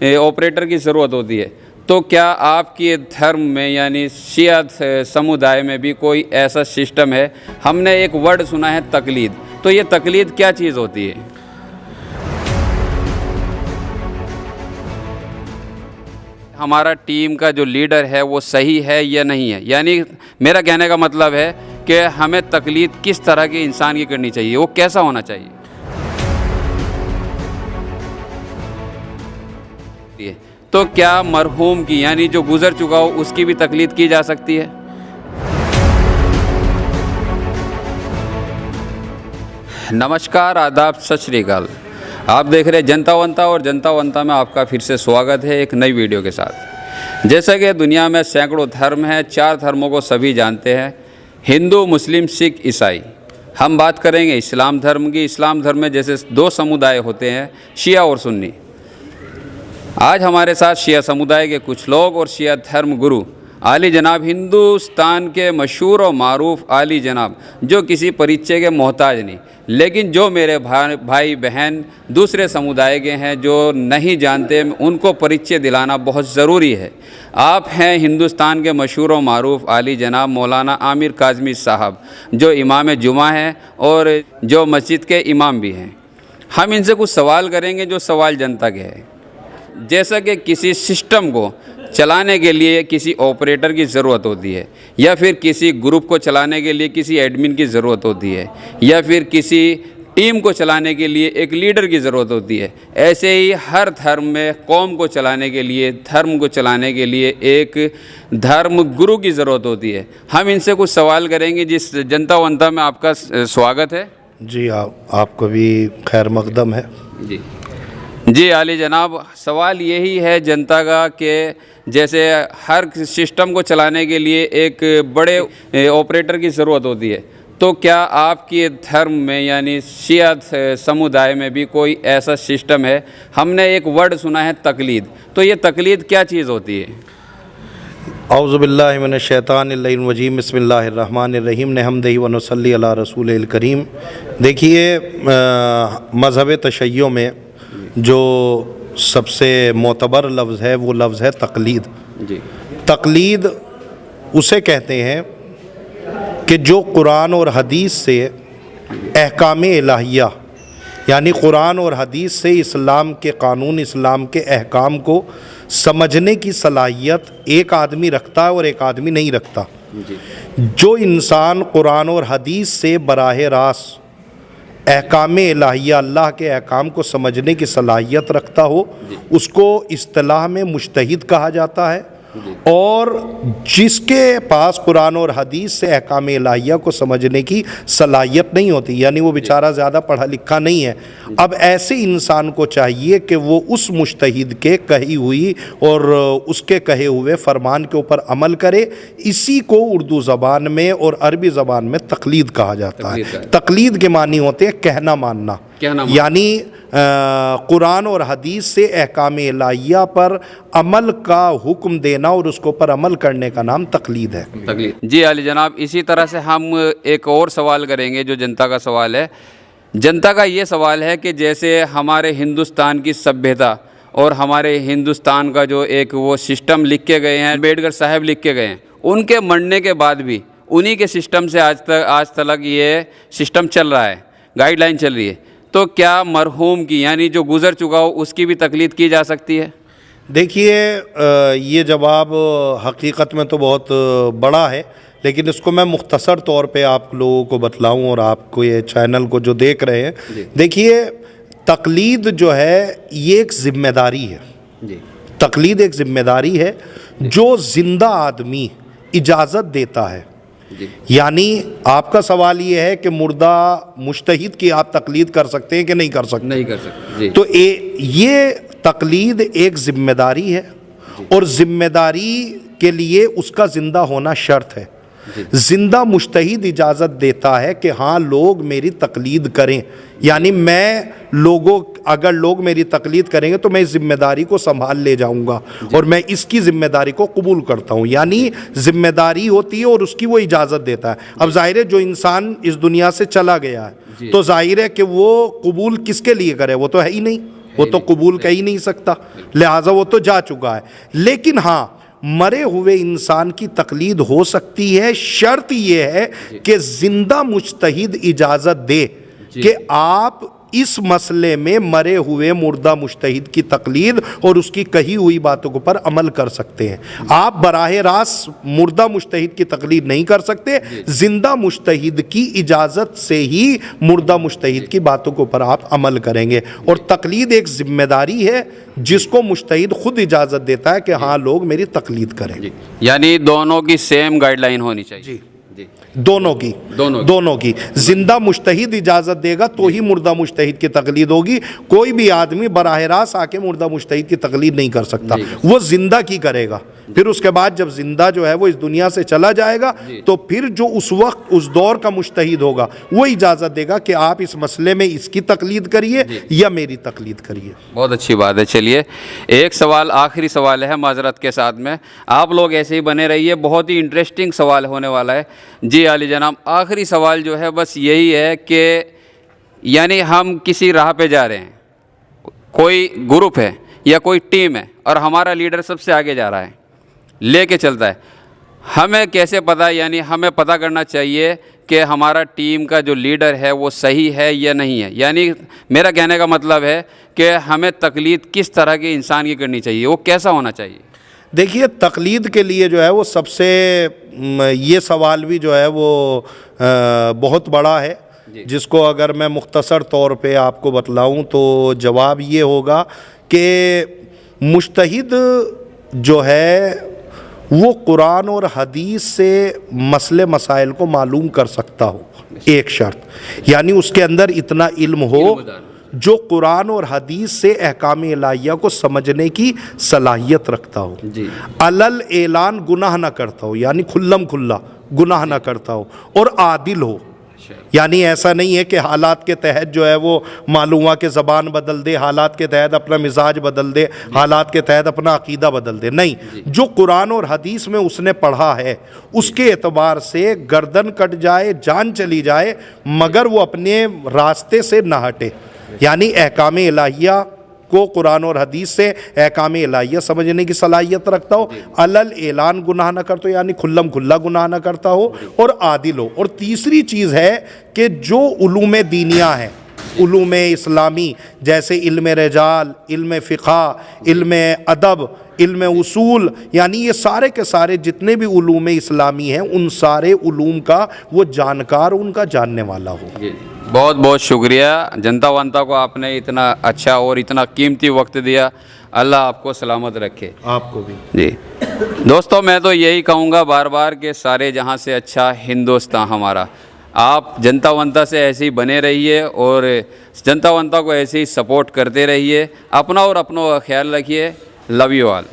Operator की ज़रूरत होती है, तो क्या आपके धर्म में यानी शिया समुदाय में भी कोई ऐसा सिस्टम है? हमने एक वर्ड सुना है तकलीद, तो ये तकलीद क्या चीज़ होती है? हमारा टीम का जो लीडर है वो सही है या नहीं है? यानी मेरा कहने का मतलब है कि हमें तकलीद किस तरह के इंसान की करनी चाहिए, वो कैसा होना चाहिए? तो क्या मरहूम की यानी जो गुज़र चुका हो उसकी भी तकलीद की जा सकती है? नमस्कार, आदाब, सत श्री अकाल। आप देख रहे हैं जनता वंता, और जनता वंता में आपका फिर से स्वागत है एक नई वीडियो के साथ। जैसा कि दुनिया में सैकड़ों धर्म हैं, 4 धर्मों को सभी जानते हैं, हिंदू, मुस्लिम, सिख, ईसाई। हम बात करेंगे इस्लाम धर्म की। इस्लाम धर्म में जैसे 2 समुदाय होते हैं, शिया और सुन्नी। आज हमारे साथ शिया समुदाय के कुछ लोग और शिया धर्म गुरु आली जनाब, हिंदुस्तान के मशहूर और मारूफ आली जनाब, जो किसी परिचय के मोहताज नहीं, लेकिन जो मेरे भाई बहन दूसरे समुदाय के हैं जो नहीं जानते, उनको परिचय दिलाना बहुत ज़रूरी है। आप हैं हिंदुस्तान के मशहूर और मारूफ आली जनाब मौलाना आमिर काज़मी साहब, जो इमाम जुमा हैं और जो मस्जिद के इमाम भी हैं। हम इनसे कुछ सवाल करेंगे जो सवाल जनता के हैं। जैसा कि किसी सिस्टम को चलाने के लिए किसी ऑपरेटर की ज़रूरत होती है, या फिर किसी ग्रुप को चलाने के लिए किसी एडमिन की ज़रूरत होती है, या फिर किसी टीम को चलाने के लिए एक लीडर की ज़रूरत होती है, ऐसे ही हर धर्म में कौम को चलाने के लिए, धर्म को चलाने के लिए एक धर्म गुरु की ज़रूरत होती है। हम इनसे कुछ सवाल करेंगे। जिस जनता वंता में आपका स्वागत है। जी, आपको भी खैर मकदम है। जी आली जनाब, सवाल यही है जनता का कि जैसे हर सिस्टम को चलाने के लिए एक बड़े ऑपरेटर की ज़रूरत होती है, तो क्या आपके धर्म में यानी शिया समुदाय में भी कोई ऐसा सिस्टम है? हमने एक वर्ड सुना है तकलीद, तो ये तकलीद क्या चीज़ होती है? औज़ु बिल्लाहि मिनश शैतानिर रजीम, बिस्मिल्लाहिर्रहमानिर्रहीम, नहमदुहु व नुसल्ली अला रसूलिल करीम। देखिए, मज़हब तशय्यो में जो सबसे मोतबर लफ्ज़ है वो लफ्ज़ है तकलीद। जी। तकलीद उसे कहते हैं कि जो कुरान और हदीस से अहकाम इलाहिया, यानी कुरान और हदीस से इस्लाम के कानून, इस्लाम के अहकाम को समझने की सलाहियत एक आदमी रखता है और एक आदमी नहीं रखता। जी। जो इंसान कुरान और हदीस से बराह रास्त अहकाम इलाहिया, अल्लाह के अहकाम को समझने की सलाहियत रखता हो, उसको इस्तिलाह में मुज्तहिद कहा जाता है। और जिसके पास कुरान और हदीस से अहकाम इलाहिया को समझने की सलाहियत नहीं होती, यानी वो बेचारा ज़्यादा पढ़ा लिखा नहीं है, अब ऐसे इंसान को चाहिए कि वो उस मुज्तहिद के कही हुई और उसके कहे हुए फरमान के ऊपर अमल करे। इसी को उर्दू ज़बान में और अरबी ज़बान में तकलीद कहा जाता है। तकलीद के मानी होते हैं कहना मानना, यानी कुरान और हदीस से अहकाम इलाहिया पर अमल का हुक्म देना और उसको पर अमल करने का नाम तकलीद है। तकलीद। जी आली जनाब, इसी तरह से हम एक और सवाल करेंगे जो जनता का सवाल है। जनता का ये सवाल है कि जैसे हमारे हिंदुस्तान की सभ्यता और हमारे हिंदुस्तान का जो एक वो सिस्टम लिख के गए हैं, अम्बेडकर साहब लिख के गए हैं, उनके मरने के बाद भी उन्हीं के सिस्टम से आज तक ये सिस्टम चल रहा है, गाइडलाइन चल रही है। तो क्या मरहूम की यानी जो गुज़र चुका हो उसकी भी तकलीद की जा सकती है? देखिए, ये जवाब हकीकत में तो बहुत बड़ा है, लेकिन इसको मैं मुख्तसर तौर पे आप लोगों को बतलाऊं और आपको ये चैनल को जो देख रहे हैं, देखिए, तकलीद जो है ये एक ज़िम्मेदारी है। जी। तकलीद एक ज़िम्मेदारी है जो ज़िंदा आदमी इजाज़त देता है। यानी आपका सवाल ये है कि मुर्दा मुज्तहिद की आप तकलीद कर सकते हैं कि नहीं कर सकते? नहीं कर सकते। तो ये तकलीद एक ज़िम्मेदारी है, और ज़िम्मेदारी के लिए उसका ज़िंदा होना शर्त है। ज़िंदा मुज्तहिद इजाज़त देता है कि हाँ, लोग मेरी तकलीद करें, यानी मैं अगर लोग मेरी तकलीद करेंगे तो मैं इस ज़िम्मेदारी को संभाल ले जाऊंगा और मैं इसकी ज़िम्मेदारी को कबूल करता हूँ, यानी ज़िम्मेदारी होती है और उसकी वो इजाज़त देता है। अब ज़ाहिर है जो इंसान इस दुनिया से चला गया है तो ज़ाहिर है कि वो कबूल किसके लिए करे, वो तो है ही नहीं। وہ تو قبول کر ہی نہیں سکتا، لہٰذا وہ تو جا چکا ہے۔ لیکن ہاں مرے ہوئے انسان کی تقلید ہو سکتی ہے، شرط یہ ہے کہ زندہ مجتہد اجازت دے کہ آپ اس مسئلے میں مرے ہوئے مردہ مجتہد کی تقلید اور اس کی کہی ہوئی باتوں کے پر عمل کر سکتے ہیں۔ آپ براہ راست مردہ مجتہد کی تقلید نہیں کر سکتے، زندہ مجتہد کی اجازت سے ہی مردہ مجتہد کی باتوں کے اوپر آپ عمل کریں گے۔ اور تقلید ایک ذمہ داری ہے جس کو مجتہد خود اجازت دیتا ہے کہ ہاں لوگ میری تقلید کریں۔ یعنی دونوں کی سیم گائیڈ لائن ہونی چاہیے۔ دونوں کی زندہ مجتہد اجازت دے گا تو ہی مردہ مجتہد کی تقلید ہوگی۔ کوئی بھی آدمی براہ راست آ کے مردہ مجتہد کی تقلید نہیں کر سکتا، وہ زندہ کی کرے گا۔ پھر اس کے بعد جب زندہ جو ہے وہ اس دنیا سے چلا جائے گا تو پھر جو اس وقت اس دور کا مجتہد ہوگا وہ اجازت دے گا کہ آپ اس مسئلے میں اس کی تقلید کریے یا میری تقلید کریے۔ بہت اچھی بات ہے۔ چلیے ایک سوال، آخری سوال ہے معذرت کے ساتھ میں، آپ لوگ ایسے ہی بنے رہیے، بہت ہی انٹرسٹنگ سوال ہونے والا ہے۔ جی عالی جناب، آخری سوال جو ہے بس یہی ہے کہ یعنی ہم کسی راہ پہ جا رہے ہیں، کوئی گروپ ہے یا کوئی ٹیم ہے اور ہمارا لیڈر سب سے آگے جا رہا ہے، لے کے چلتا ہے، ہمیں کیسے پتہ، یعنی ہمیں پتہ کرنا چاہیے کہ ہمارا ٹیم کا جو لیڈر ہے وہ صحیح ہے یا نہیں ہے؟ یعنی میرا کہنے کا مطلب ہے کہ ہمیں تقلید کس طرح کے انسان کی کرنی چاہیے، وہ کیسا ہونا چاہیے؟ دیکھیے تقلید کے لیے جو ہے وہ سب سے یہ سوال بھی جو ہے وہ بہت بڑا ہے، جس کو اگر میں مختصر طور پہ آپ کو بتلاؤں تو جواب یہ ہوگا کہ مجتہد جو ہے وہ قرآن اور حدیث سے مسئلے مسائل کو معلوم کر سکتا ہو، ایک شرط، یعنی اس کے اندر اتنا علم ہو جو قرآن اور حدیث سے احکام الہیہ کو سمجھنے کی صلاحیت رکھتا ہو، علل اعلان گناہ نہ کرتا ہو، یعنی کھلم کھلا گناہ نہ کرتا ہو، اور عادل ہو، یعنی ایسا نہیں ہے کہ حالات کے تحت جو ہے وہ معلوم ہوا کہ زبان بدل دے، حالات کے تحت اپنا مزاج بدل دے، حالات کے تحت اپنا عقیدہ بدل دے، نہیں، جو قرآن اور حدیث میں اس نے پڑھا ہے اس کے اعتبار سے گردن کٹ جائے، جان چلی جائے، مگر وہ اپنے راستے سے نہ ہٹے، یعنی احکام الہیہ کو قرآن اور حدیث سے احکام الہیہ سمجھنے کی صلاحیت رکھتا ہو، علل اعلان گناہ نہ کرتا ہو، یعنی کھلم کھلا گناہ نہ کرتا ہو، اور عادل ہو۔ اور تیسری چیز ہے کہ جو علوم دینیہ ہیں، علوم اسلامی جیسے علم رجال، علم فقہ، علم ادب، علم اصول، یعنی یہ سارے کے سارے جتنے بھی علوم اسلامی ہیں ان سارے علوم کا وہ جانکار، ان کا جاننے والا ہو۔ بہت بہت شکریہ جنتا ونتا کو، آپ نے اتنا اچھا اور اتنا قیمتی وقت دیا، اللہ آپ کو سلامت رکھے۔ آپ کو بھی جی دوستوں، میں تو یہی کہوں گا بار بار کہ سارے جہاں سے اچھا ہندوستان ہمارا، آپ جنتا ونتا سے ایسے ہی بنے رہیے اور جنتا ونتا کو ایسے ہی سپورٹ کرتے رہیے، اپنا اور اپنوں کا خیال رکھیے۔ Love you all.